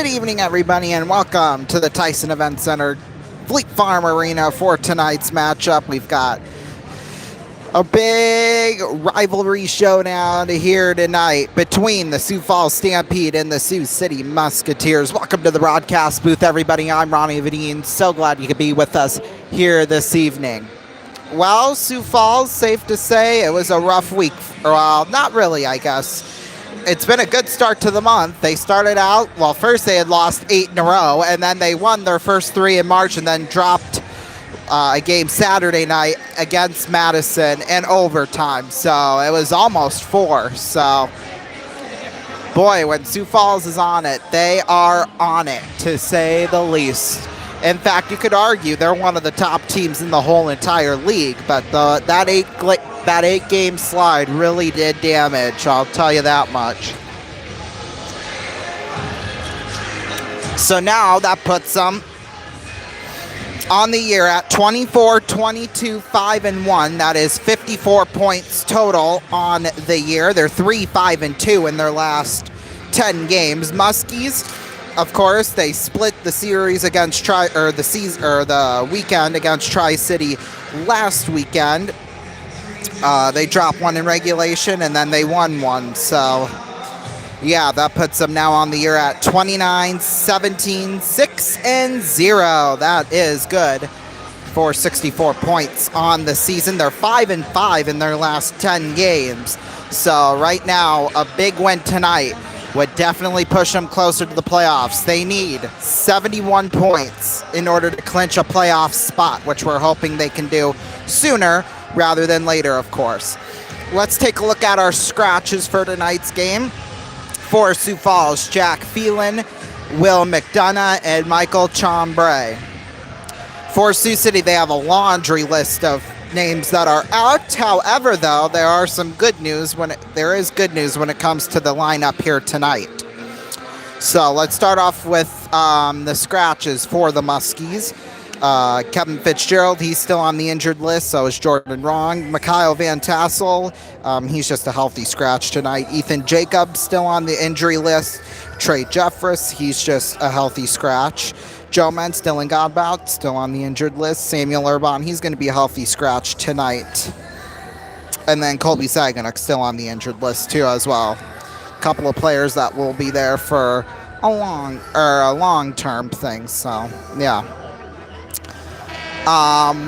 Good evening, everybody, and welcome to the Tyson Event Center Fleet Farm Arena for tonight's matchup. We've got a big rivalry showdown here tonight between the Sioux Falls Stampede and the Sioux City Musketeers. Welcome to the broadcast booth, everybody. I'm Ronnie Vadine. So glad you could be with us here this evening. Well, Sioux Falls, safe to say, it was a rough week. Well, not really, I guess. It's been a good start to the month. They started out, well, first they had lost 8 in a row, and then they won their first 3 in March and then dropped a game Saturday night against Madison in overtime. So it was almost 4. So, boy, when Sioux Falls is on it, they are on it, to say the least. In fact, you could argue they're one of the top teams in the whole entire league, but that 8-game slide really did damage, I'll tell you that much. So now that puts them on the year at 24, 22, 5, and 1. That is 54 points total on the year. They're 3, 5, and 2 in their last 10 games. Muskies, of course, they split the series against the weekend against Tri-City last weekend. They dropped 1 in regulation and then they won 1. So, yeah, that puts them now on the year at 29, 17, 6, and 0. That is good for 64 points on the season. They're 5 and 5 in their last 10 games. So right now, a big win tonight would definitely push them closer to the playoffs. They need 71 points in order to clinch a playoff spot, which we're hoping they can do sooner rather than later, of course. Let's take a look at our scratches for tonight's game. For Sioux Falls, Jack Phelan, Will McDonough, and Michael Chambray. For Sioux City, they have a laundry list of names that are out. However, though, there is good news when it comes to the lineup here tonight. So let's start off with the scratches for the Muskies. Kevin Fitzgerald, he's still on the injured list, so is Jordan Wrong. Mikhail Van Tassel, he's just a healthy scratch tonight. Ethan Jacobs still on the injury list. Trey Jeffress, he's just a healthy scratch. Joe Mentz, Dylan Godbout, still on the injured list. Samuel Urbon, he's going to be a healthy scratch tonight. And then Colby Saganuk, still on the injured list too as well. A couple of players that will be there for a long-term thing, so yeah.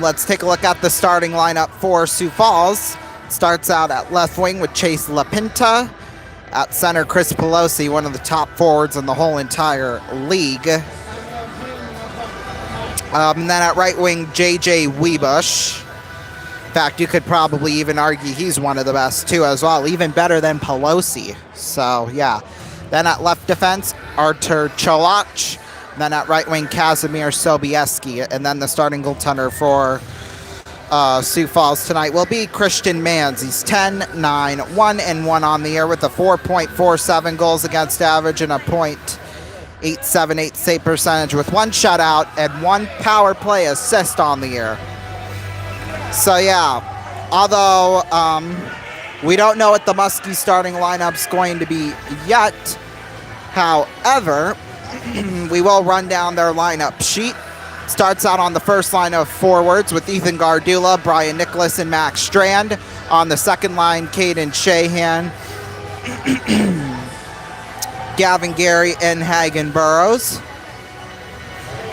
Let's take a look at the starting lineup for Sioux Falls. Starts out at left wing with Chase LaPinta. At center, Chris Pelosi, one of the top forwards in the whole entire league. And then at right wing, J.J. Webush. In fact, you could probably even argue he's one of the best too as well, even better than Pelosi. So, yeah. Then at left defense, Artur Cholach. Then at right wing, Kazimir Sobieski. And then the starting goaltender for Sioux Falls tonight will be Christian Manz. He's 10, 9, 1, and 1 on the year with a 4.47 goals against average and a .878 save percentage with 1 shutout and 1 power play assist on the year. So, yeah, although we don't know what the Muskie starting lineup's going to be yet, however, we will run down their lineup sheet. Starts out on the first line of forwards with Ethan Gardula, Brian Nicholas, and Max Strand. On the second line, Caden Shahan, Gavin Gary, and Hagen Burrows.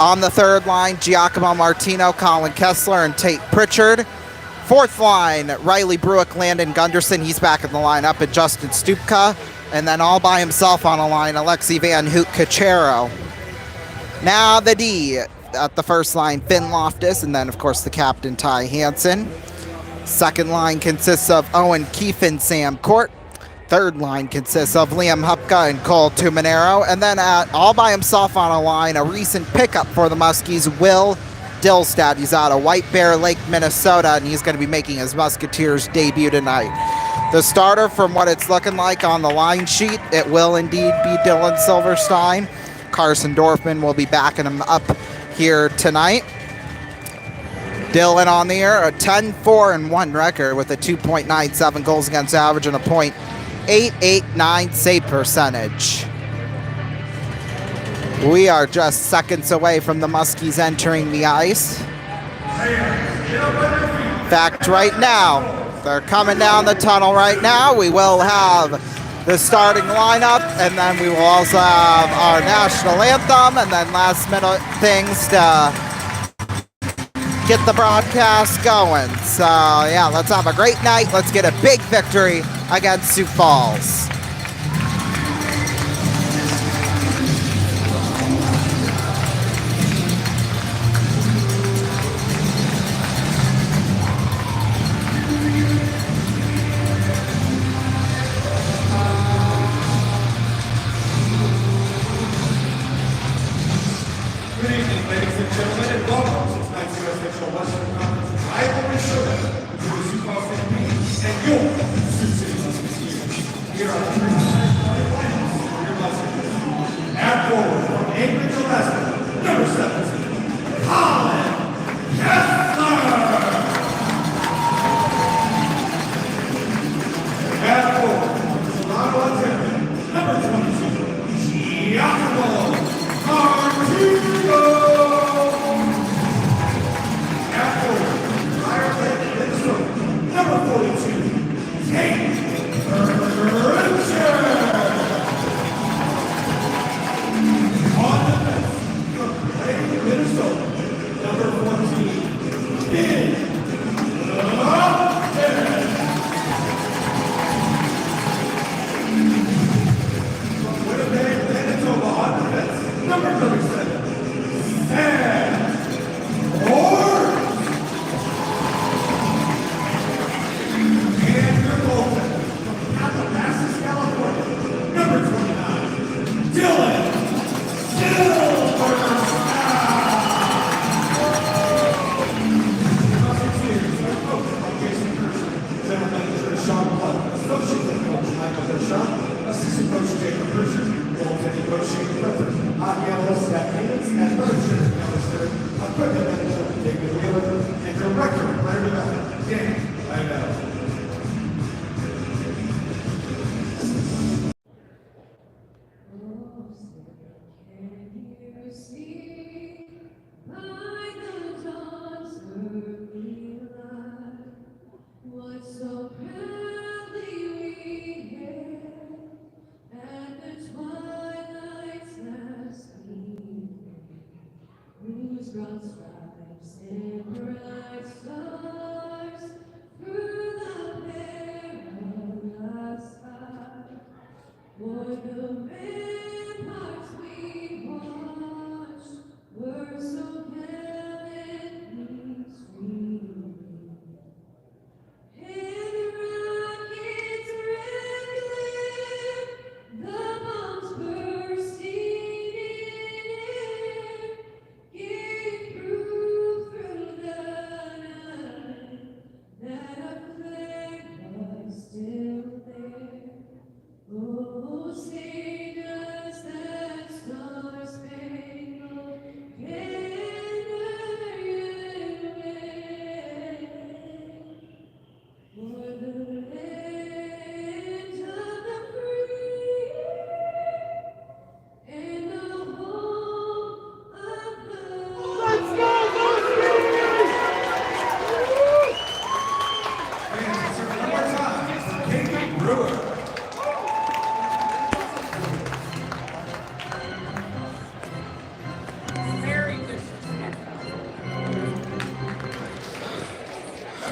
On the third line, Giacomo Martino, Colin Kessler, and Tate Pritchard. Fourth line, Riley Bruick, Landon Gunderson. He's back in the lineup, and Justin Stupka. And then all by himself on a line, Alexi Van Hoot Cachero. Now the D. At the first line, Finn Loftus, and then, of course, the captain, Ty Hansen. Second line consists of Owen Keefe and Sam Court. Third line consists of Liam Hupka and Cole Tumanero. And then all by himself on a line, a recent pickup for the Muskies, Will Dillstad. He's out of White Bear Lake, Minnesota, and he's going to be making his Musketeers debut tonight. The starter, from what it's looking like on the line sheet, it will indeed be Dylan Silverstein. Carson Dorfman will be backing him up here tonight. Dylan on the air, a 10-4-1 record with a 2.97 goals against average and a .889 save percentage. We are just seconds away from the Muskies entering the ice. In fact, right now, they're coming down the tunnel right now. We will have the starting lineup, and then we will also have our national anthem, and then last minute things to get the broadcast going. So yeah, let's have a great night. Let's get a big victory against Sioux Falls.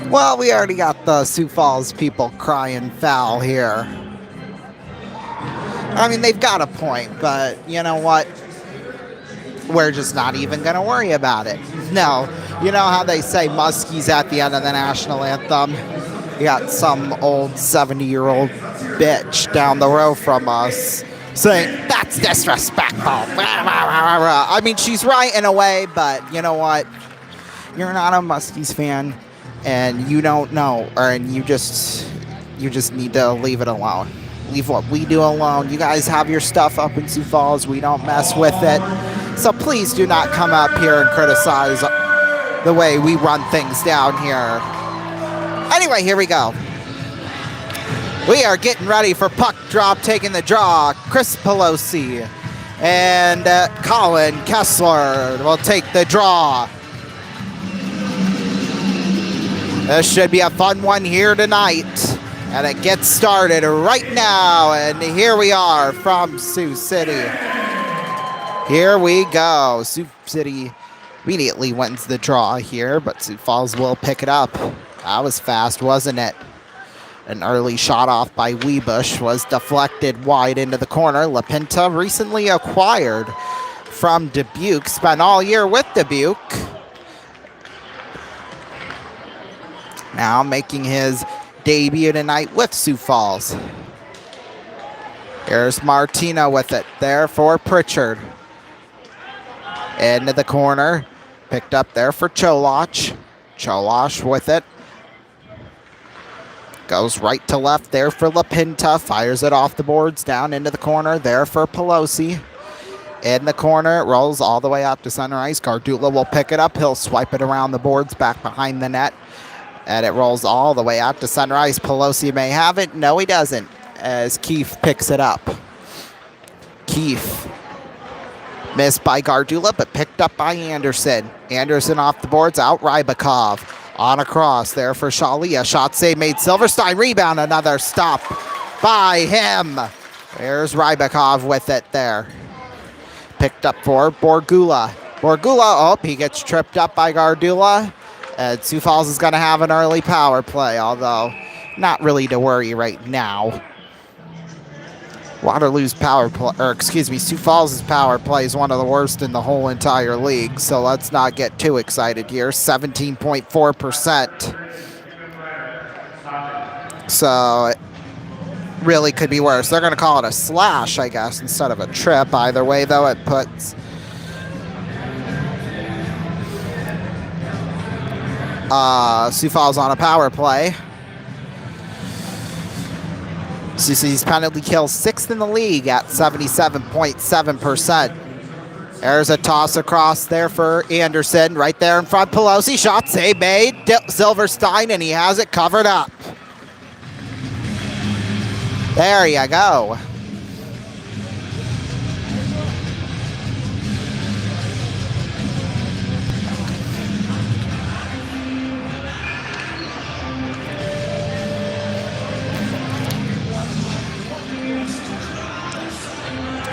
Well, we already got the Sioux Falls people crying foul here. I mean, they've got a point, but you know what? We're just not even going to worry about it. No. You know how they say Muskies at the end of the national anthem? You got some old 70-year-old bitch down the row from us saying, that's disrespectful. I mean, she's right in a way, but you know what? You're not a Muskies fan, and you don't know, and you just need to leave it alone. Leave what we do alone. You guys have your stuff up in Sioux Falls. We don't mess with it. So please do not come up here and criticize the way we run things down here. Anyway, here we go. We are getting ready for puck drop, taking the draw. Chris Pelosi And Colin Kessler will take the draw. This should be a fun one here tonight. And it gets started right now. And here we are from Sioux City. Here we go. Sioux City immediately wins the draw here, but Sioux Falls will pick it up. That was fast, wasn't it? An early shot off by Webush was deflected wide into the corner. LaPinta, recently acquired from Dubuque, spent all year with Dubuque. Now making his debut tonight with Sioux Falls. Here's Martino with it there for Pritchard. Into the corner. Picked up there for Cholach. Cholach with it. Goes right to left there for LaPinta. Fires it off the boards down into the corner there for Pelosi. In the corner. It rolls all the way up to center ice. Gardula will pick it up. He'll swipe it around the boards back behind the net. And it rolls all the way out to center ice. Pelosi may have it. No, he doesn't. As Keefe picks it up. Keefe. Missed by Gardula, but picked up by Anderson. Anderson off the boards. Out Rybakov. On across there for Shalia. Shot save made. Silverstein. Rebound. Another stop by him. There's Rybakov with it there. Picked up for Borgula. Borgula. Oh, he gets tripped up by Gardula. Sioux Falls is going to have an early power play, although not really to worry right now. Waterloo's power play, or excuse me, Sioux Falls' power play is one of the worst in the whole entire league, so let's not get too excited here. 17.4%. So it really could be worse. They're going to call it a slash, I guess, instead of a trip. Either way, though, it puts Sioux Falls on a power play. CC's penalty kill 6th in the league at 77.7%. There's a toss across there for Anderson. Right there in front, Pelosi. Shot save made. Silverstein, and he has it covered up. There you go.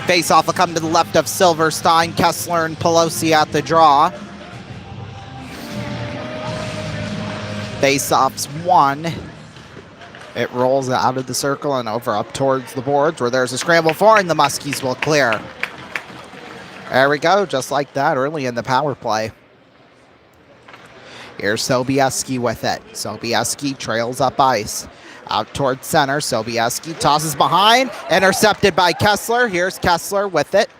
Face-off will come to the left of Silverstein. Kessler and Pelosi at the draw. Face-off's won. It rolls out of the circle and over up towards the boards where there's a scramble for, and the Muskies will clear. There we go, just like that early in the power play. Here's Sobieski with it. Sobieski trails up ice. Out towards center, Sobieski tosses behind, intercepted by Kessler. Here's Kessler with it.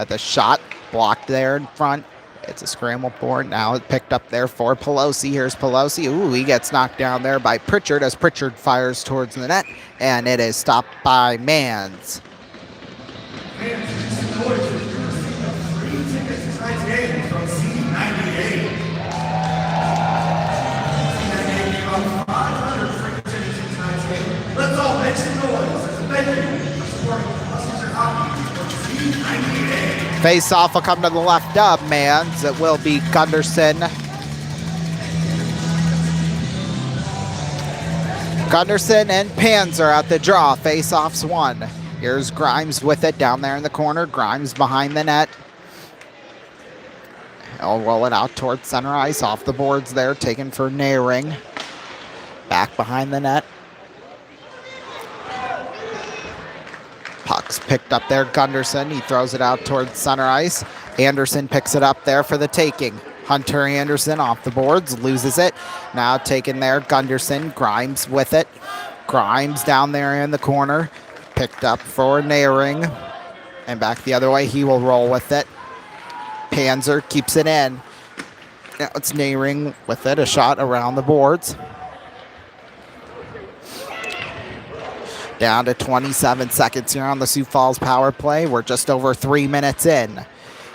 The shot blocked there in front. It's a scramble board. Now it's picked up there for Pelosi. Here's Pelosi. Ooh, he gets knocked down there by Pritchard as Pritchard fires towards the net, and it is stopped by Mans. Let's all make some noise as a thank you for supporting Huskies Hockey for C98. Face-off will come to the left of Mans. It will be Gunderson. Gunderson and Panzer at the draw. Face-off's won. Here's Grimes with it down there in the corner. Grimes behind the net. He'll roll it out towards center ice. Off the boards there. Taken for Nehring. Back behind the net. Puck's picked up there. Gunderson. He throws it out towards center ice. Anderson picks it up there for the taking. Hunter Anderson off the boards. Loses it. Now taken there. Gunderson. Grimes with it. Grimes down there in the corner. Picked up for Nehring. And back the other way. He will roll with it. Panzer keeps it in. Now it's Nehring with it. A shot around the boards. Down to 27 seconds here on the Sioux Falls power play. We're just over 3 minutes in.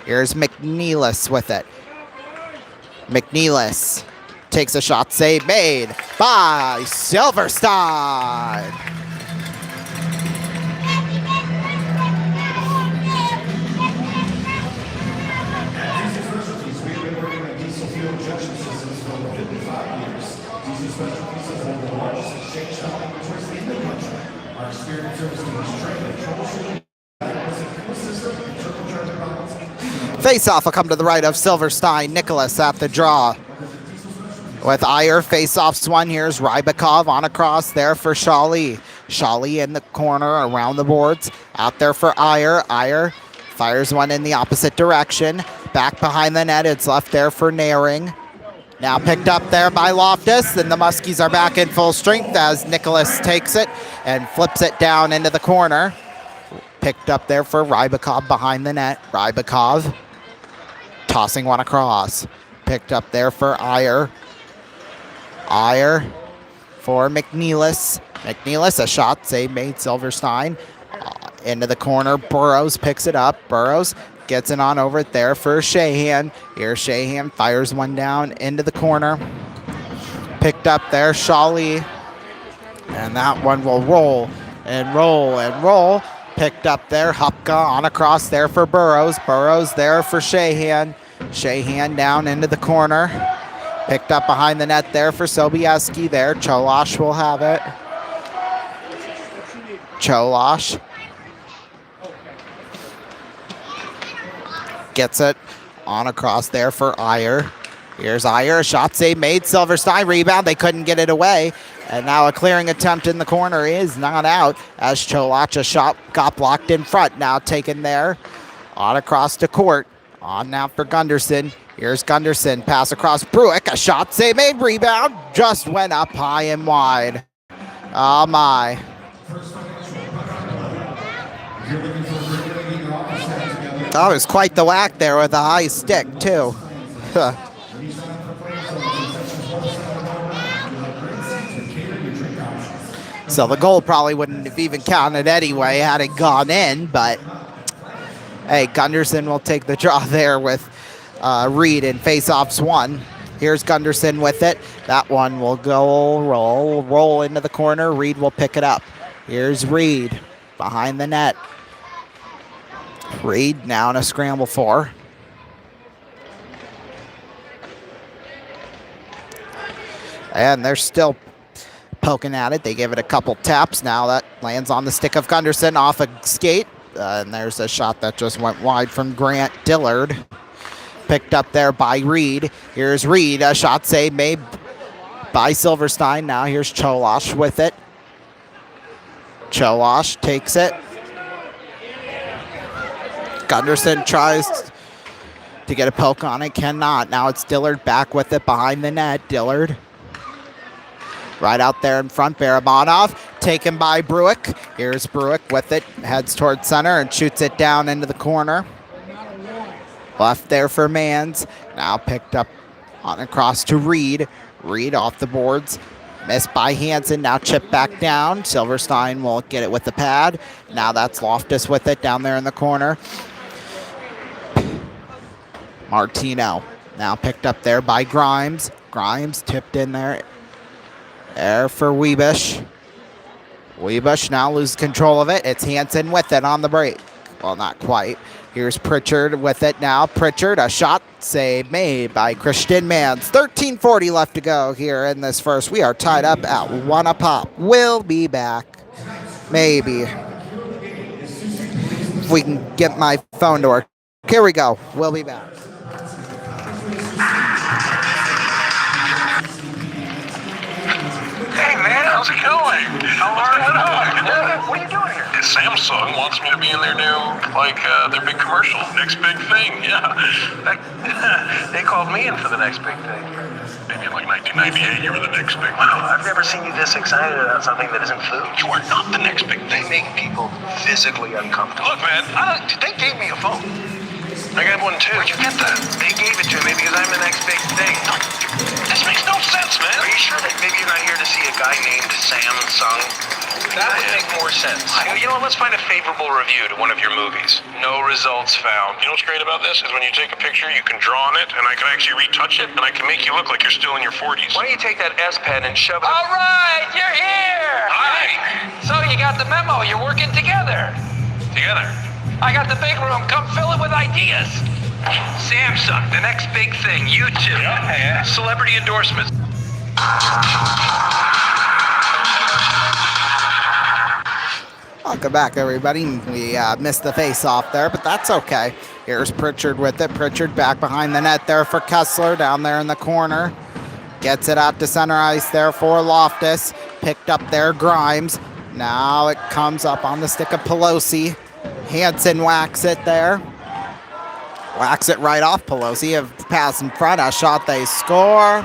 Here's McNeilis with it. McNeilis takes a shot. Save made by Silverstein. Face-off will come to the right of Silverstein. Nicholas at the draw. With Iyer, face-offs one. Here's Rybakov on across there for Shawley. Shawley in the corner around the boards. Out there for Iyer. Iyer fires one in the opposite direction. Back behind the net. It's left there for Naring. Now picked up there by Loftus, and the Muskies are back in full strength as Nicholas takes it and flips it down into the corner. Picked up there for Rybakov behind the net. Rybakov tossing one across. Picked up there for Iyer. Iyer for McNeilis. McNeilis, a shot save made. Silverstein into the corner. Burrows picks it up. Burrows gets it on over it there for Shahan. Here Shahan fires one down into the corner. Picked up there, Shawley. And that one will roll and roll and roll. Picked up there, Hupka on across there for Burrows. Burrows there for Shahan. Shahan down into the corner. Picked up behind the net there for Sobieski there. Cholosh will have it. Cholosh gets it on across there for Iyer. Here's Iyer, a shot save made. Silverstein rebound, they couldn't get it away. And now a clearing attempt in the corner is not out as Cholosh, a shot got blocked in front. Now taken there on across to court. On now for Gunderson. Here's Gunderson, pass across Bruick, a shot save made, rebound, just went up high and wide. Oh my. Oh, it was quite the whack there with a high stick, too. So the goal probably wouldn't have even counted anyway had it gone in, but hey, Gunderson will take the draw there with Reed in face-offs one. Here's Gunderson with it. That one will go roll into the corner. Reed will pick it up. Here's Reed behind the net. Reed now in a scramble for. And they're still poking at it. They give it a couple taps. Now that lands on the stick of Gunderson off a skate. And there's a shot that just went wide from Grant Dillard. Picked up there by Reed. Here's Reed, a shot save made by Silverstein. Now here's Cholosh with it. Cholosh takes it. Gunderson tries to get a poke on it, cannot. Now it's Dillard back with it behind the net. Dillard right out there in front. Barabanov taken by Bruick. Here's Bruick with it, heads towards center and shoots it down into the corner. Left there for Mans. Now picked up on across to Reed. Reed off the boards. Missed by Hansen. Now chipped back down. Silverstein will get it with the pad. Now that's Loftus with it down there in the corner. Martino now picked up there by Grimes. Grimes tipped in there. There for Webush. Webush now loses control of it. It's Hansen with it on the break. Well, not quite. Here's Pritchard with it now. Pritchard, a shot save made by Christian Mans. 13:40 left to go here in this first. We are tied up at 1 apiece. We'll be back. Maybe. If we can get my phone to work. Here we go. We'll be back. Hey man, how's it going? How are you? What are you doing here? Samsung wants me to be in their new, their big commercial. Next big thing, yeah. They called me in for the next big thing. Maybe in like 1998, you were the next big thing. Wow, I've never seen you this excited about something that isn't food. You are not the next big thing. They make people physically uncomfortable. Look, man, they gave me a phone. I got one too. Where'd you get that? They gave it to me because I'm the next big thing. No, this makes no sense, man. Are you sure that maybe you're not here to see a guy named Samsung? That would make more sense. You know what, let's find a favorable review to one of your movies. No results found. You know what's great about this is when you take a picture, you can draw on it, and I can actually retouch it, and I can make you look like you're still in your 40s. Why don't you take that S Pen and shove it? All right, you're here. Hi. So you got the memo. You're working together. Together. I got the big room. Come fill it with ideas. Samsung, the next big thing. YouTube. Yeah. Celebrity endorsements. Welcome back, everybody. We missed the face-off there, but that's okay. Here's Pritchard with it. Pritchard back behind the net there for Kessler, down there in the corner. Gets it out to center ice there for Loftus. Picked up there, Grimes. Now it comes up on the stick of Pelosi. Hansen whacks it there. Whacks it right off Pelosi. A pass in front, a shot, they score.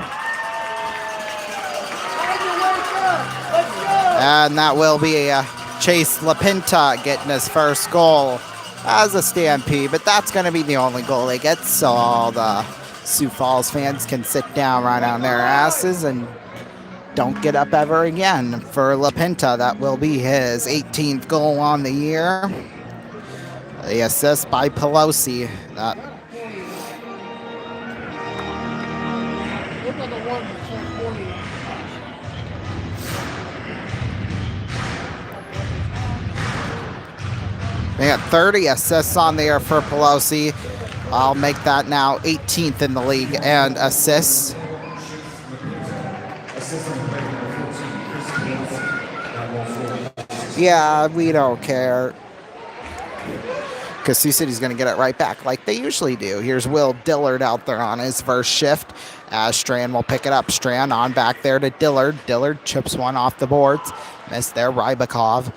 And that will be Chase LaPinta getting his first goal as a Stampede, but that's going to be the only goal they get, so all the Sioux Falls fans can sit down right on their asses and don't get up ever again. For LaPinta, that will be his 18th goal on the year. The assist by Pelosi. They got 30 assists on the year for Pelosi. I'll make that now 18th in the league and assists. Yeah, we don't care. Because Sioux City's going to get it right back like they usually do. Here's Will Dillard out there on his first shift. As Strand will pick it up. Strand on back there to Dillard. Dillard chips one off the boards. Missed there, Rybakov.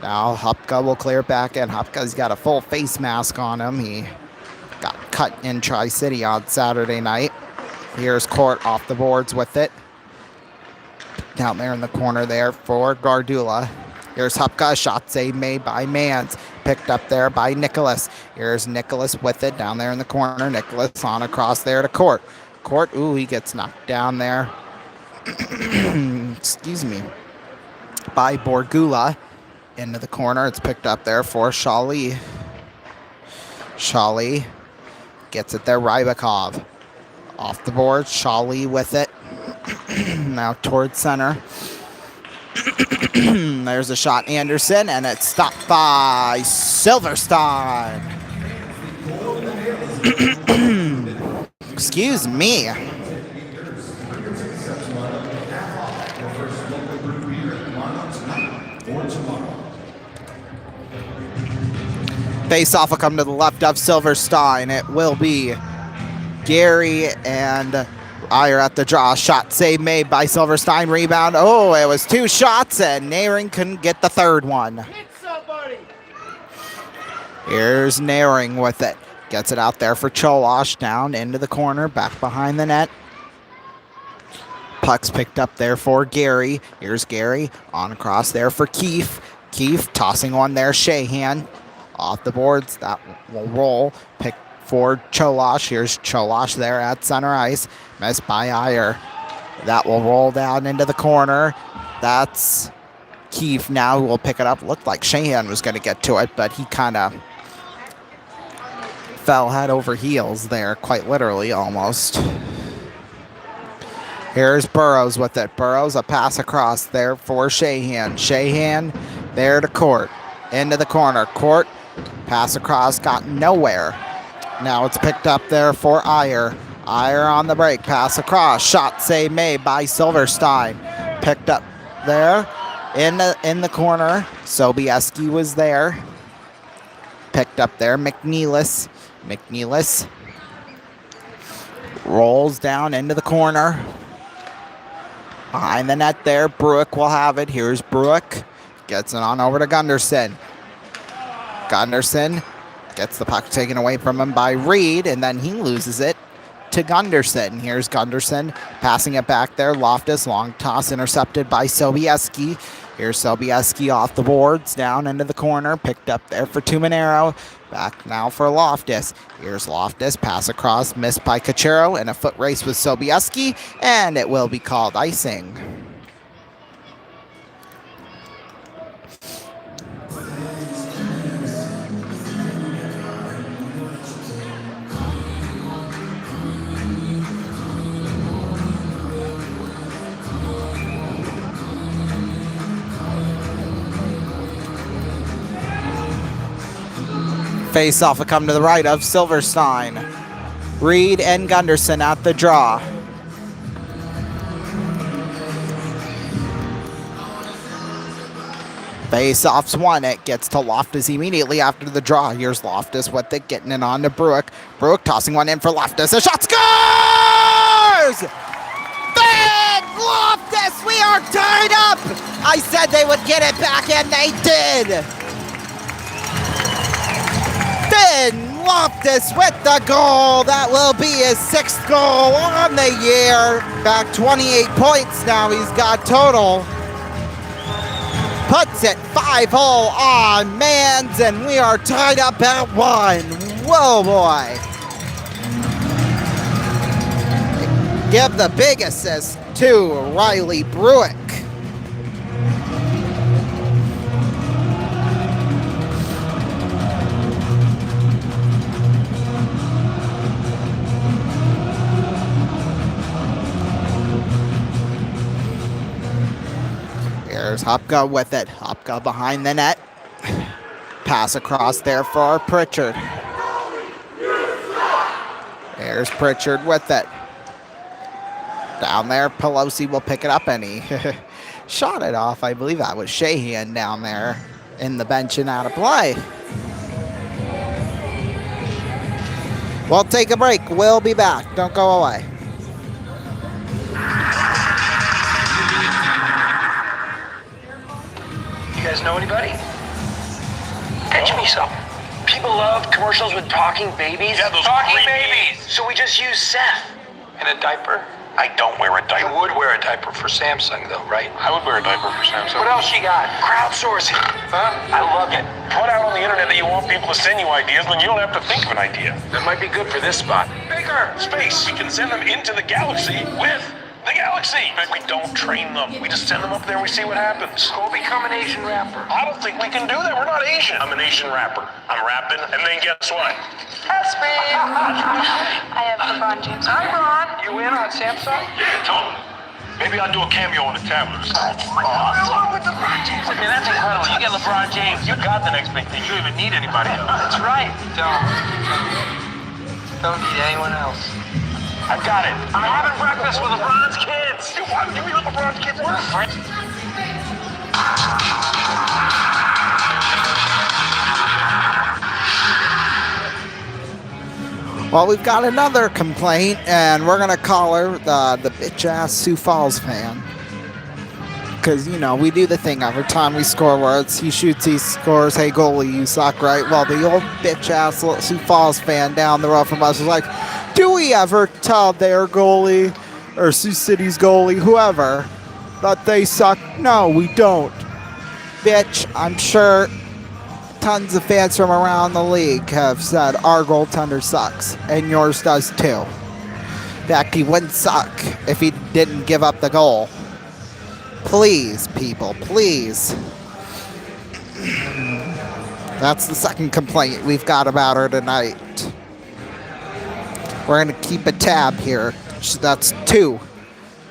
Now Hupka will clear back in. Hupka's got a full face mask on him. He got cut in Tri-City on Saturday night. Here's Court off the boards with it. Down there in the corner there for Gardula. Here's Hupka. Shot save made by Mans. Picked up there by Nicholas. Here's Nicholas with it down there in the corner. Nicholas on across there to Court. Court, ooh, he gets knocked down there. Excuse me. By Borgula. Into the corner. It's picked up there for Shali. Shali gets it there. Rybakov off the board. Shali with it. Now towards center. There's a shot, Anderson, and it's stopped by Silverstein. Excuse me. Face-off will come to the left of Silverstein. It will be Gary and Iyer at the draw. Shot save made by Silverstein. Rebound. Oh, it was two shots, and Naring couldn't get the third one. Hit somebody. Here's Naring with it. Gets it out there for Cholosh. Down into the corner. Back behind the net. Puck's picked up there for Gary. Here's Gary. On across there for Keefe. Keefe tossing one there. Shahan. Off the boards. That will roll. Pick for Cholosh. Here's Cholosh there at center ice. Missed by Iyer. That will roll down into the corner. That's Keefe now who will pick it up. Looked like Shahan was going to get to it, but he kind of fell head over heels there, quite literally almost. Here's Burrows with it. Burrows, a pass across there for Shahan. Shahan there to Court. Into the corner. Court, pass across, got nowhere. Now it's picked up there for Iyer. Iyer on the break, pass across. Shot save made by Silverstein. Picked up there in the corner. Sobieski was there. Picked up there, McNeilis. McNeilis rolls down into the corner. Behind the net there, Bruick will have it. Here's Bruick. Gets it on over to Gunderson. Gunderson gets the puck taken away from him by Reed, and then he loses it to Gunderson. Here's Gunderson passing it back there. Loftus, long toss intercepted by Sobieski. Here's Sobieski off the boards, down into the corner. Picked up there for Tuminero. Back now for Loftus. Here's Loftus, pass across, missed by Cachero, and a foot race with Sobieski, and it will be called icing. Face-off will come to the right of Silverstein. Reed and Gunderson at the draw. Face-offs won. It gets to Loftus immediately after the draw. Here's Loftus with it, getting it on to Bruick. Bruick tossing one in for Loftus. A shot scores! Ben Loftus, we are tied up! I said they would get it back, and they did! Ben Loftus with the goal. That will be his 6th goal on the year. Back 28 points now he's got total. Puts it 5-hole on Mans, and we are tied up at 1. Whoa, boy. Give the big assist to Riley Bruick. Here's Hopka with it. Hopka behind the net. Pass across there for Pritchard. There's Pritchard with it. Down there, Pelosi will pick it up, and he shot it off. I believe that was Shahan down there in the bench and out of play. We'll take a break. We'll be back. Don't go away. You guys know anybody? Pitch me some. People love commercials with talking babies. Yeah, those talking creepy- babies. So we just use Seth. In a diaper? I don't wear a You diaper. would wear a diaper for Samsung, though, right? I would wear a diaper for Samsung. What else you got? Crowdsourcing. Huh? I love it. Put out on the internet that you want people to send you ideas, then you don't have to think of an idea. That might be good for this spot. Bigger space. We can send them into the galaxy with the galaxy. But we don't train them. We just send them up there and we see what happens. Go become an Asian rapper. I don't think we can do that. We're not Asian. I'm an Asian rapper. I'm rapping, and then guess what? That's me. I have LeBron James. Hi, Ron. You in on Samsung? Yeah, totally. Maybe I'll do a cameo on the tablets. What's wrong with LeBron James? Man, that's incredible. You get LeBron James, you got the next big thing. You don't even need anybody else. That's right. Don't need anyone else. I got it. I'm having breakfast with LeBron's kids. Why would you be with LeBron's kids? We're friends. Well, we've got another complaint, and we're going to call her the bitch-ass Sioux Falls fan. Because, you know, we do the thing every time we score where it's he shoots, he scores, hey, goalie, you suck, right? Well, the old bitch-ass Sioux Falls fan down the road from us was like, do we ever tell their goalie, or Sioux City's goalie, whoever, that they suck? No, we don't. Bitch, I'm sure tons of fans from around the league have said our goaltender sucks, and yours does too. In fact, he wouldn't suck if he didn't give up the goal. Please, people, please. That's the second complaint we've got about her tonight. We're going to keep a tab here. That's 2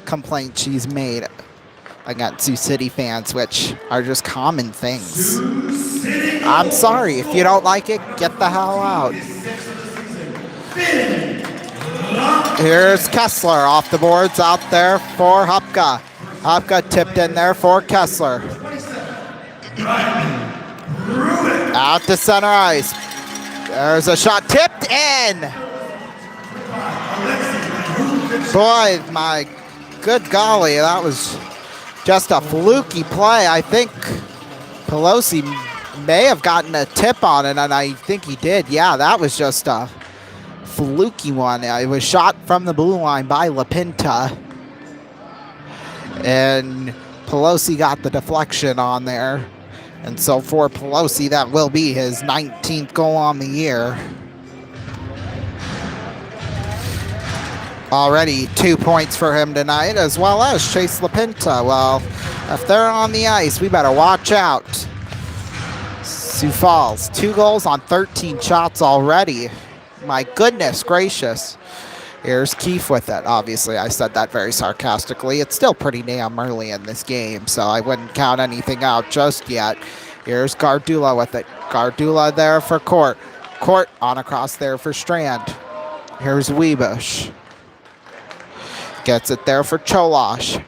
complaints she's made against Sioux City fans, which are just common things. I'm sorry. If you don't like it, get the hell out. Here's Kessler off the boards out there for Hopka. Hopka tipped in there for Kessler. Out to center ice. There's a shot tipped in. Boy, my good golly, that was just a fluky play. I think Pelosi may have gotten a tip on it, and I think he did. Yeah, that was just a fluky one. It was shot from the blue line by LaPinta, and Pelosi got the deflection on there. And so for Pelosi, that will be his 19th goal on the year. Already 2 points for him tonight, as well as Chase LaPinta. Well, if they're on the ice, we better watch out. Sioux Falls, 2 goals on 13 shots already. My goodness gracious. Here's Keefe with it. Obviously, I said that very sarcastically. It's still pretty damn early in this game, so I wouldn't count anything out just yet. Here's Gardula with it. Gardula there for Court. Court on across there for Strand. Here's Webush. Gets it there for Cholosh.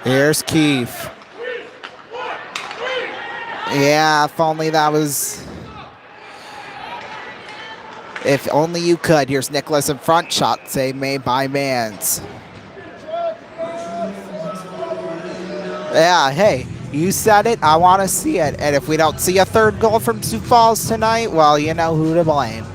Here's Keefe. Yeah, if only that was... If only you could. Here's Nicholas in front. Shot save made by Mans. Yeah, hey, you said it. I want to see it. And if we don't see a third goal from Sioux Falls tonight, well, you know who to blame.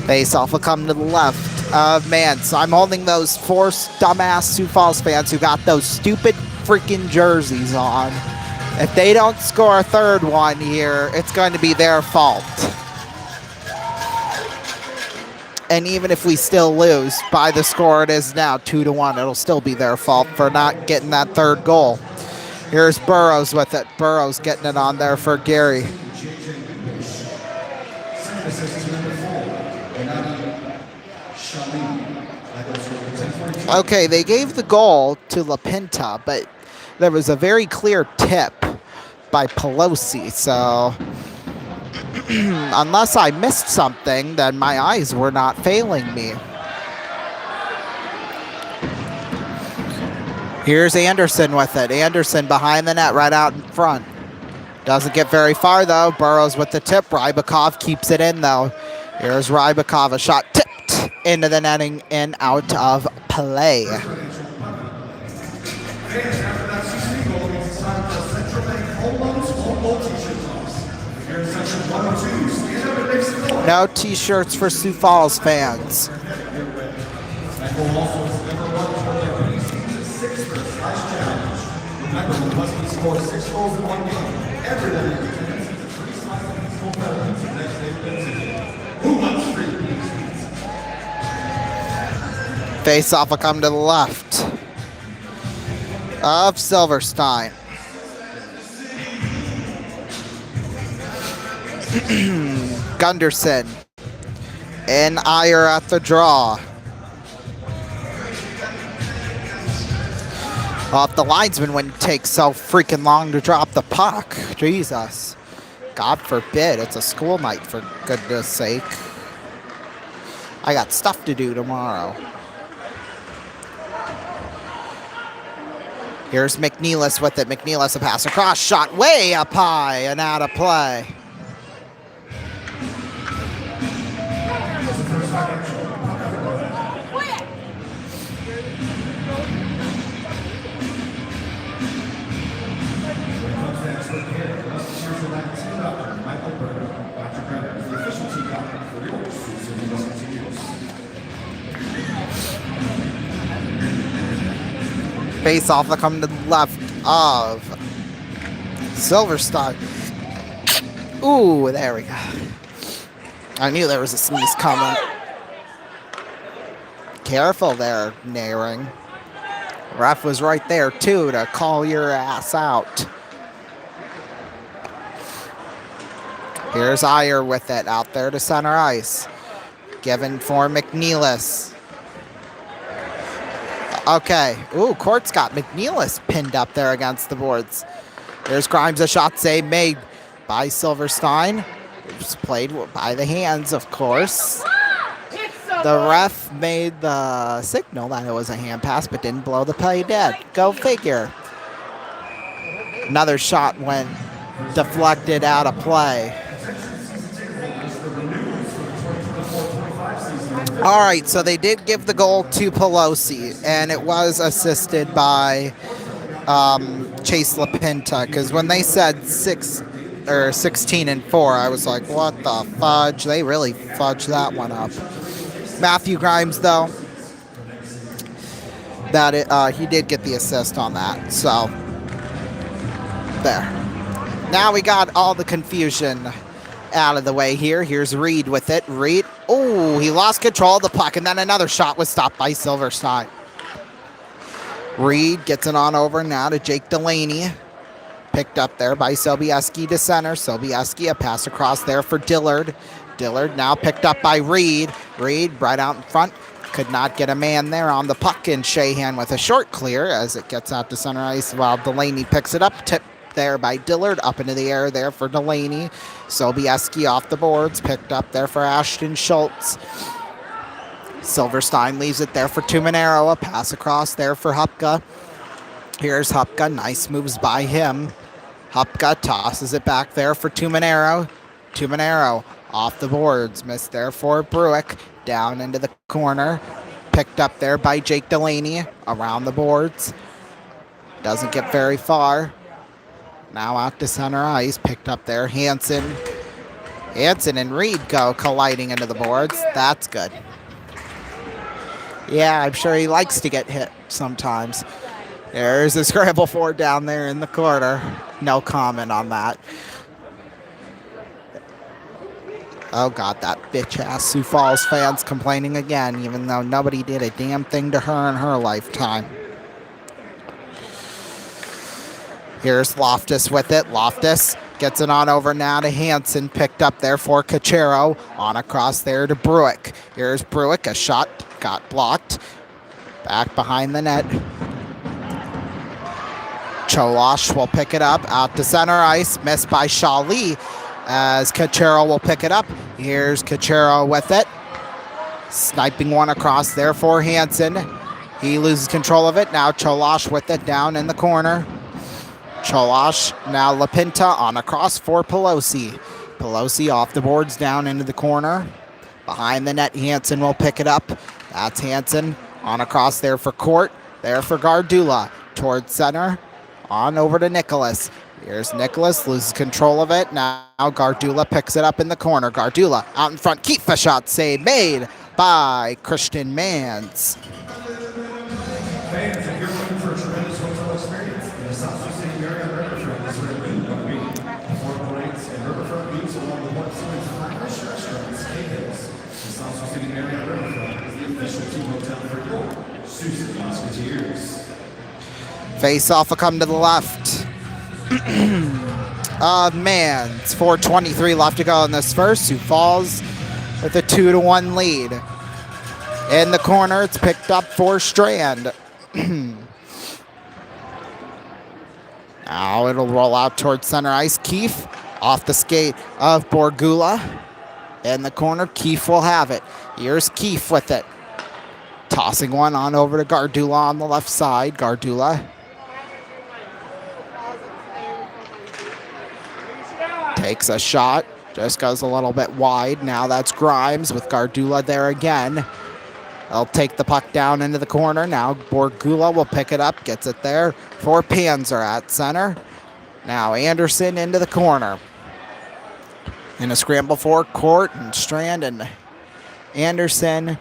Face-off will come to the left of Mans. I'm holding those four dumbass Sioux Falls fans who got those stupid freaking jerseys on. If they don't score a third one here, it's going to be their fault. And even if we still lose by the score it is now, 2-1, it'll still be their fault for not getting that third goal. Here's Burrows with it. Burrows getting it on there for Gary. Okay, they gave the goal to La Pinta, but there was a very clear tip by Pelosi, so unless I missed something, then my eyes were not failing me. Here's Anderson with it. Anderson behind the net, right out in front. Doesn't get very far, though. Burrows with the tip. Rybakov keeps it in, though. Here's Rybakov, a shot tipped into the netting and out of play. No t-shirts for Sioux Falls fans. Face-off will come to the left of Silverstein. Gunderson and Iyer at the draw. Well, if the linesman wouldn't take so freaking long to drop the puck. Jesus. God forbid. It's a school night, for goodness sake. I got stuff to do tomorrow. Here's McNeilis with it. McNeilis a pass across. Shot way up high and out of play. Face off will come to the left of Silverstein. Ooh, there we go. I knew there was a sneeze coming. Careful there, Naring. Ref was right there, too, to call your ass out. Here's Iyer with it out there to center ice. Given for McNeilis. Okay. Ooh, Court's got McNeilis pinned up there against the boards. There's Grimes, a shot save made by Silverstein. It was played by the hands, of course. The ref made the signal that it was a hand pass, but didn't blow the play dead. Go figure. Another shot went deflected out of play. All right, so they did give the goal to Pelosi, and it was assisted by Chase LaPinta, because when they said 16-4, I was like, what the fudge? They really fudged that one up. Matthew Grimes, though, he did get the assist on that, so there. Now we got all the confusion out of the way here. Here's Reed with it. Reed, oh, he lost control of the puck, and then another shot was stopped by Silverstein. Reed gets it on over now to Jake Delaney. Picked up there by Sobieski to center. Sobieski, a pass across there for Dillard. Dillard now picked up by Reed. Reed right out in front. Could not get a man there on the puck, and Shahan with a short clear as it gets out to center ice while Delaney picks it up. there by Dillard. Up into the air there for Delaney. Sobieski off the boards. Picked up there for Ashton Schultz. Silverstein leaves it there for Tuminero. A pass across there for Hupka. Here's Hupka. Nice moves by him. Hupka tosses it back there for Tuminero. Tuminero off the boards. Missed there for Bruick. Down into the corner. Picked up there by Jake Delaney. Around the boards. Doesn't get very far. Now out to center ice. Picked up there. Hansen. Hansen and Reed go colliding into the boards. That's good. Yeah, I'm sure he likes to get hit sometimes. There's a scramble for down there in the corner. No comment on that. Oh, God, that bitch-ass Sioux Falls fans complaining again, even though nobody did a damn thing to her in her lifetime. Here's Loftus with it. Loftus gets it on over now to Hansen. Picked up there for Cachero. On across there to Bruick. Here's Bruick. A shot got blocked. Back behind the net. Cholosh will pick it up out to center ice. Missed by Shali as Cachero will pick it up. Here's Cachero with it. Sniping one across there for Hansen. He loses control of it. Now Cholosh with it down in the corner. Cholosh, now Lapinta on across for Pelosi. Pelosi off the boards down into the corner. Behind the net, Hansen will pick it up. That's Hansen on across there for Court. There for Gardula. Towards center. On over to Nicholas. Here's Nicholas, loses control of it. Now Gardula picks it up in the corner. Gardula out in front. Keep a shot save made by Christian Mans. Fans, if you're looking for a tremendous hotel experience in the South Sioux City area on Riverfront, this way we compete. Affordable rates and Riverfront views along the one series of Irish restaurants, K-Hills. The South Sioux City area on Riverfront is the official team hotel for your Sioux City Musketeers. Face off will come to the left. Mans. 4:23 left to go in this first. Sioux Falls with a 2-1 lead. In the corner, it's picked up for Strand. Now it'll roll out towards center ice. Keefe off the skate of Borgula. In the corner, Keefe will have it. Here's Keefe with it. Tossing one on over to Gardula on the left side. Gardula takes a shot. Just goes a little bit wide. Now that's Grimes with Gardula there again. They'll take the puck down into the corner. Now Borgula will pick it up. Gets it there for Panzer at center. Now Anderson into the corner. In a scramble for Court and Strand and Anderson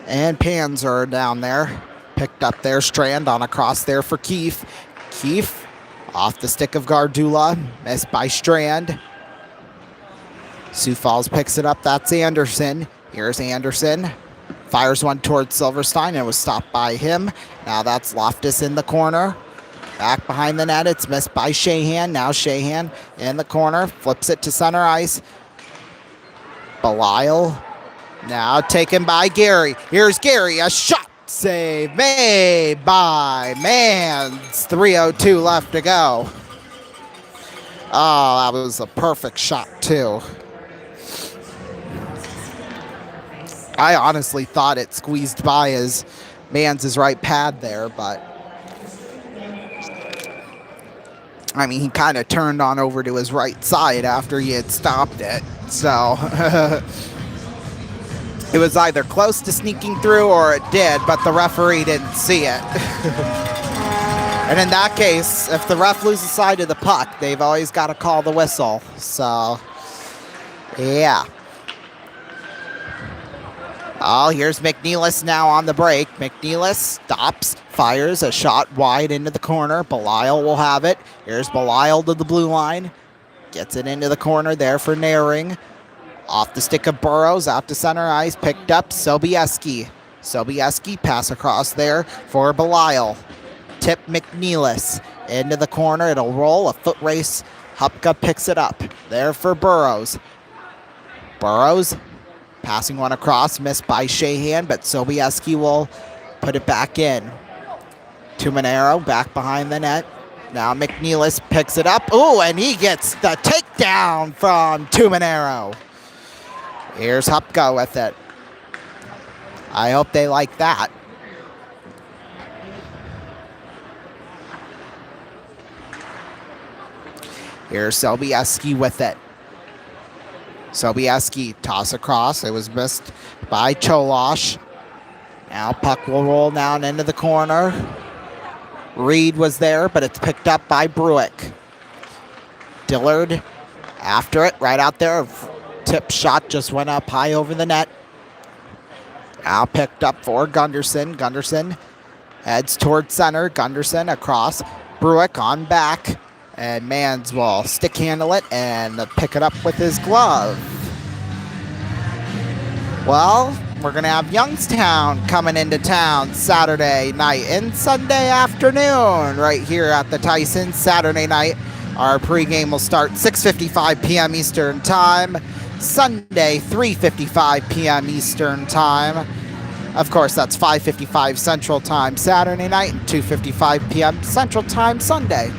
and Panzer down there. Picked up there. Strand on across there for Keefe. Keefe off the stick of Gardula. Missed by Strand. Sioux Falls picks it up. That's Anderson. Here's Anderson. Fires one towards Silverstein and was stopped by him. Now that's Loftus in the corner. Back behind the net. It's missed by Shahan. Now Shahan in the corner. Flips it to center ice. Belisle. Now taken by Gary. Here's Gary. A shot save made by Mans. 3:02 left to go. Oh, that was a perfect shot too. I honestly thought it squeezed by his Mans' right pad there, but I mean, he kind of turned on over to his right side after he had stopped it. So it was either close to sneaking through or it did, but the referee didn't see it. And in that case, if the ref loses sight of the puck, they've always got to call the whistle. So, yeah. Oh, here's McNeilis now on the break. McNeilis stops, fires a shot wide into the corner. Belisle will have it. Here's Belisle to the blue line. Gets it into the corner there for Naring. Off the stick of Burrows, out to center ice. Picked up Sobieski. Sobieski pass across there for Belisle. Tip McNeilis into the corner. It'll roll. A foot race. Hupka picks it up. There for Burrows. Burrows passing one across, missed by Shahan, but Sobieski will put it back in. Tuminero back behind the net. Now McNeilis picks it up. Ooh, and he gets the takedown from Tuminero. Here's Hupko with it. I hope they like that. Here's Sobieski with it. Sobieski toss across. It was missed by Cholosh. Now puck will roll down into the corner. Reed was there, but it's picked up by Bruick. Dillard after it, right out there. Tip shot just went up high over the net. Now picked up for Gunderson. Gunderson heads towards center. Gunderson across. Bruick on back. And Mans will stick handle it and pick it up with his glove. Well, we're going to have Youngstown coming into town Saturday night and Sunday afternoon right here at the Tyson. Saturday night, our pregame will start 6:55 p.m. Eastern Time. Sunday, 3:55 p.m. Eastern Time. Of course, that's 5:55 Central Time Saturday night and 2:55 p.m. Central Time Sunday.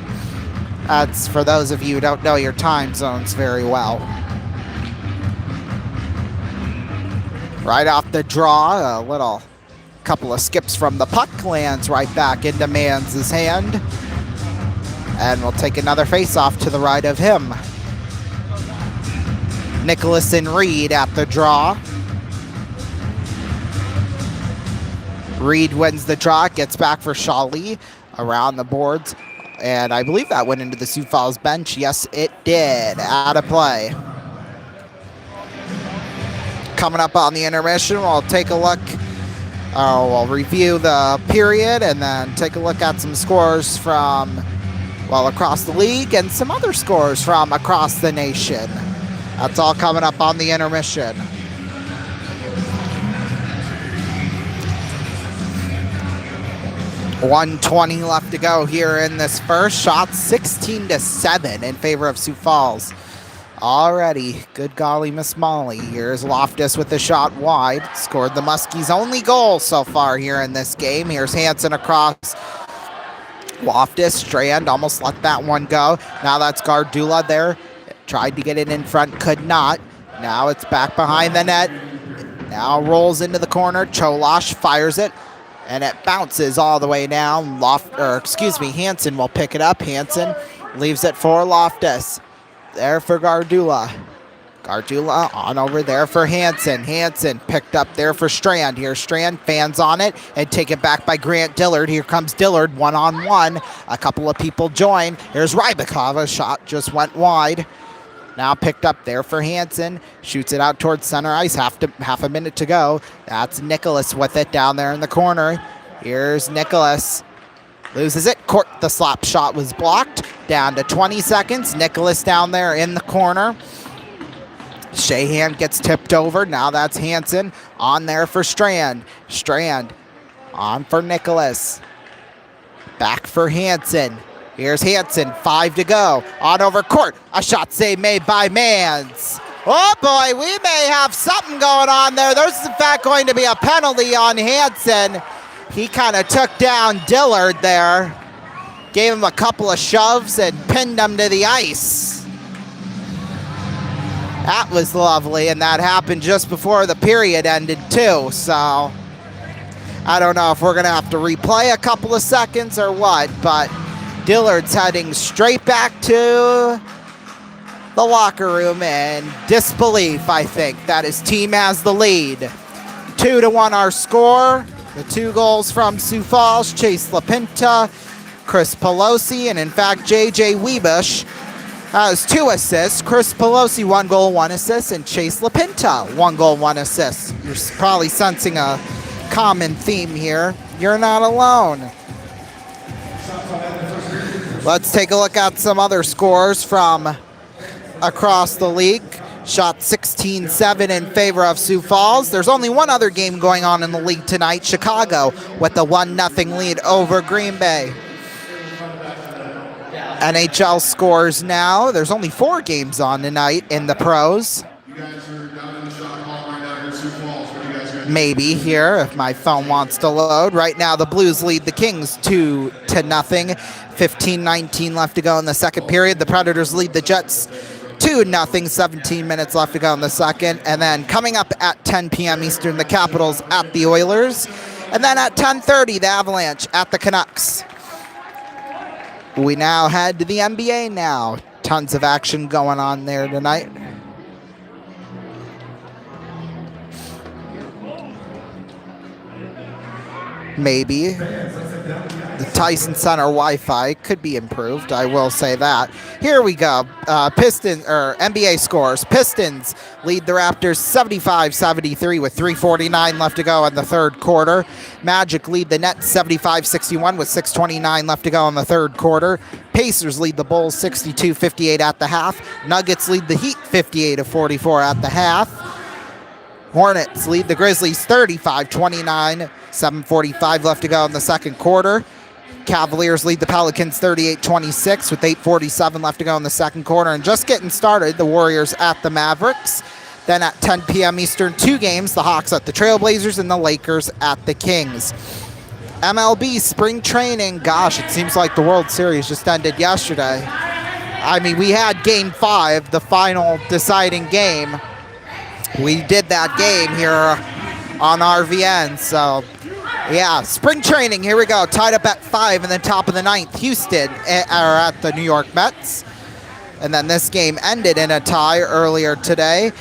That's for those of you who don't know your time zones very well. Right off the draw, a little couple of skips from the puck, lands right back into Mans' hand. And we'll take another face-off to the right of him. Nicholas and Reed at the draw. Reed wins the draw, gets back for Shawley around the boards. And I believe that went into the Sioux Falls bench. Yes, it did. Out of play. Coming up on the intermission, we'll take a look. We'll review the period and then take a look at some scores from, well, across the league and some other scores from across the nation. That's all coming up on the intermission. .120 left to go here in this first. Shot 16-7 in favor of Sioux Falls. Already, good golly, Miss Molly. Here's Loftus with the shot wide. Scored the Muskies' only goal so far here in this game. Here's Hansen across. Loftus, Strand almost let that one go. Now that's Gardula there. Tried to get it in front, could not. Now it's back behind the net. Now rolls into the corner. Cholosh fires it. And it bounces all the way down. Hansen will pick it up. Hansen leaves it for Loftus. There for Gardula. Gardula on over there for Hansen. Hansen picked up there for Strand. Here Strand fans on it and take it back by Grant Dillard. Here comes Dillard one-on-one. A couple of people join. Here's Rybakov. A shot just went wide. Now picked up there for Hansen. Shoots it out towards center ice. Half a minute to go. That's Nicholas with it down there in the corner. Here's Nicholas. Loses it. Court, the slap shot was blocked. Down to 20 seconds. Nicholas down there in the corner. Shahan gets tipped over. Now that's Hansen on there for Strand. Strand on for Nicholas. Back for Hansen. Here's Hansen, 5 to go. On over court, a shot save made by Mans. Oh boy, we may have something going on there. There's in fact going to be a penalty on Hansen. He kind of took down Dillard there. Gave him a couple of shoves and pinned him to the ice. That was lovely, and that happened just before the period ended too, so I don't know if we're gonna have to replay a couple of seconds or what, but Dillard's heading straight back to the locker room in disbelief, I think, that his team has the lead. 2-1 our score. The 2 goals from Sioux Falls, Chase LaPinta, Chris Pelosi, and in fact, J.J. Webush has 2 assists. Chris Pelosi, 1 goal, 1 assist, and Chase LaPinta, 1 goal, 1 assist. You're probably sensing a common theme here. You're not alone. Let's take a look at some other scores from across the league. Shot 16-7 in favor of Sioux Falls. There's only one other game going on in the league tonight. Chicago with the 1-0 lead over Green Bay. NHL scores now. There's only 4 games on tonight in the pros. You guys are down in the shot hall right now. Here's Sioux maybe here if my phone wants to load. Right now, the Blues lead the Kings 2-0. 15-19 left to go in the second period. The Predators lead the Jets 2-0. 17 minutes left to go in the second. And then coming up at 10 p.m. Eastern, the Capitals at the Oilers. And then at 10:30, the Avalanche at the Canucks. We now head to the NBA now. Tons of action going on there tonight. Maybe. The Tyson Center Wi-Fi could be improved. I will say that. Here we go. NBA scores. Pistons lead the Raptors 75-73 with 3:49 left to go in the third quarter. Magic lead the Nets 75-61 with 6:29 left to go in the third quarter. Pacers lead the Bulls 62-58 at the half. Nuggets lead the Heat 58-44 at the half. Hornets lead the Grizzlies 35-29, 7:45 left to go in the second quarter. Cavaliers lead the Pelicans 38-26 with 8:47 left to go in the second quarter. And just getting started, the Warriors at the Mavericks. Then at 10 p.m. Eastern, two games, the Hawks at the Trailblazers and the Lakers at the Kings. MLB spring training. Gosh, it seems like the World Series just ended yesterday. I mean, we had Game 5, the final deciding game. We did that game here on RVN, so yeah, spring training, here we go. Tied up at 5 in the top of the ninth. Houston are at the New York Mets. And then this game ended in a tie earlier today.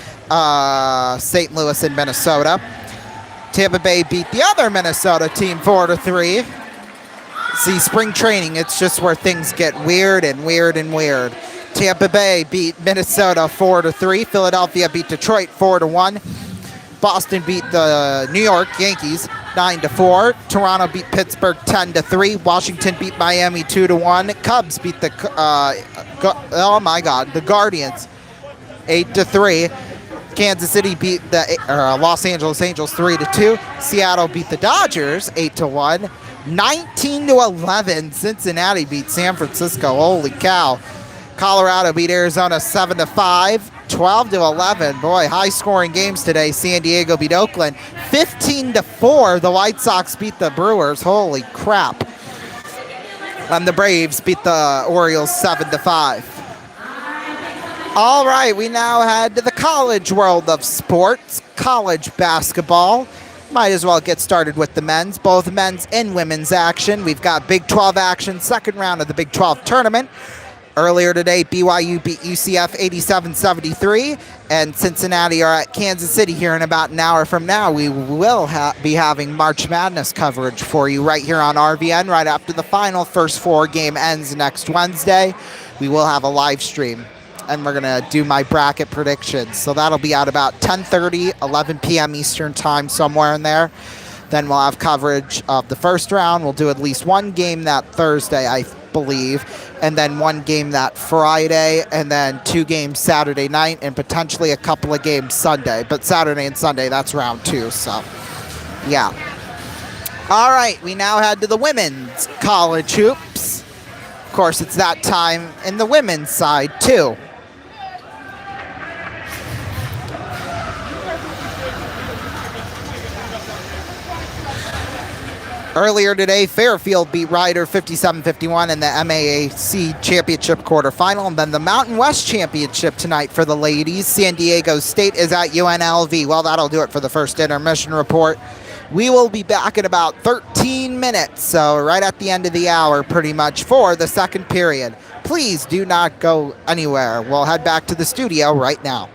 St. Louis and Minnesota. Tampa Bay beat the other Minnesota team 4-3. See, spring training, it's just where things get weird and weird and weird. Tampa Bay beat Minnesota 4-3. Philadelphia beat Detroit 4-1. Boston beat the New York Yankees 9-4. Toronto beat Pittsburgh 10-3. Washington beat Miami 2-1. Cubs beat the the Guardians 8-3. Kansas City beat the Los Angeles Angels 3-2. Seattle beat the Dodgers 8-1. 19-11. Cincinnati beat San Francisco. Holy cow. Colorado beat Arizona 7-5. 12-11. Boy, high-scoring games today. San Diego beat Oakland 15-4. The White Sox beat the Brewers. Holy crap. And the Braves beat the Orioles 7-5. All right, we now head to the college world of sports. College basketball. Might as well get started with the men's. Both men's and women's action. We've got Big 12 action, second round of the Big 12 tournament. Earlier today, BYU beat UCF 87-73, and Cincinnati are at Kansas City here in about an hour from now. We will be having March Madness coverage for you right here on RVN right after the final first four game ends next Wednesday. We will have a live stream, and we're going to do my bracket predictions. So that'll be at about 10:30, 11 p.m. Eastern time, somewhere in there. Then we'll have coverage of the first round. We'll do at least one game that Thursday, I believe, and then one game that Friday, and then two games Saturday night, and potentially a couple of games Sunday. But Saturday and Sunday, that's round two, so yeah. All right, we now head to the women's college hoops. Of course, it's that time in the women's side, too. Earlier today, Fairfield beat Rider 57-51 in the MAAC Championship quarterfinal. And then the Mountain West Championship tonight for the ladies. San Diego State is at UNLV. Well, that'll do it for the first intermission report. We will be back in about 13 minutes, so right at the end of the hour pretty much for the second period. Please do not go anywhere. We'll head back to the studio right now.